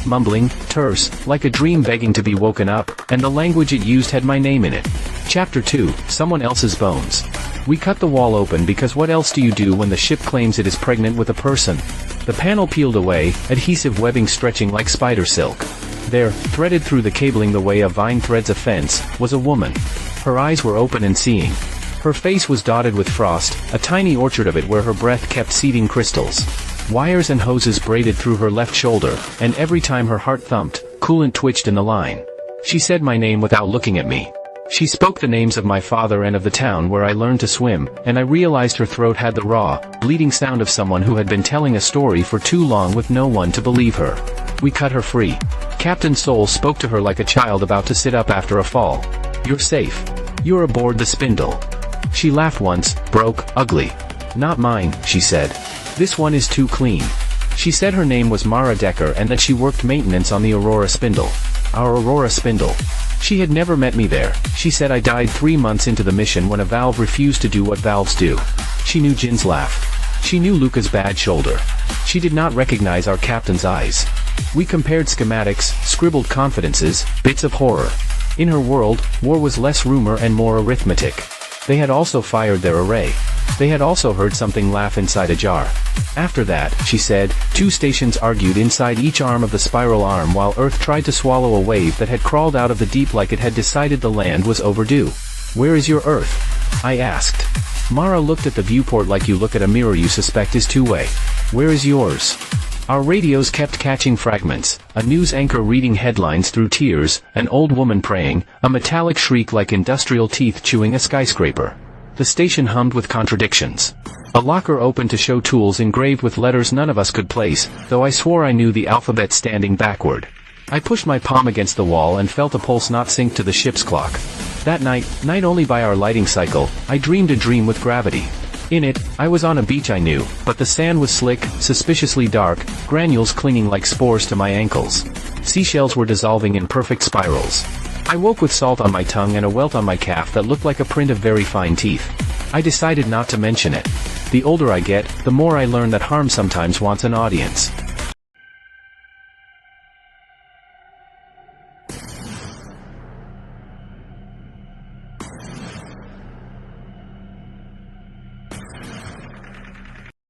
mumbling, terse, like a dream begging to be woken up, and the language it used had my name in it. Chapter 2, Someone Else's Bones. We cut the wall open because what else do you do when the ship claims it is pregnant with a person? The panel peeled away, adhesive webbing stretching like spider silk. There, threaded through the cabling the way a vine threads a fence, was a woman. Her eyes were open and seeing. Her face was dotted with frost, a tiny orchard of it where her breath kept seeding crystals. Wires and hoses braided through her left shoulder, and every time her heart thumped, coolant twitched in the line. She said my name without looking at me. She spoke the names of my father and of the town where I learned to swim, and I realized her throat had the raw, bleeding sound of someone who had been telling a story for too long with no one to believe her. We cut her free. Captain Soul spoke to her like a child about to sit up after a fall. "You're safe. You're aboard the Spindle." She laughed once, broke, ugly. "Not mine," she said. "This one is too clean." She said her name was Mara Decker and that she worked maintenance on the Aurora Spindle. Our Aurora Spindle. She had never met me there. She said I died 3 months into the mission when a valve refused to do what valves do. She knew Jin's laugh. She knew Luca's bad shoulder. She did not recognize our captain's eyes. We compared schematics, scribbled confidences, bits of horror. In her world, war was less rumor and more arithmetic. They had also fired their array. They had also heard something laugh inside a jar. After that, she said, 2 stations argued inside each arm of the spiral arm while Earth tried to swallow a wave that had crawled out of the deep like it had decided the land was overdue. "Where is your Earth?" I asked. Mara looked at the viewport like you look at a mirror you suspect is two-way. "Where is yours?" Our radios kept catching fragments, a news anchor reading headlines through tears, an old woman praying, a metallic shriek like industrial teeth chewing a skyscraper. The station hummed with contradictions. A locker opened to show tools engraved with letters none of us could place, though I swore I knew the alphabet standing backward. I pushed my palm against the wall and felt a pulse not sync to the ship's clock. That night only by our lighting cycle, I dreamed a dream with gravity. In it, I was on a beach I knew, but the sand was slick, suspiciously dark, granules clinging like spores to my ankles. Seashells were dissolving in perfect spirals. I woke with salt on my tongue and a welt on my calf that looked like a print of very fine teeth. I decided not to mention it. The older I get, the more I learn that harm sometimes wants an audience.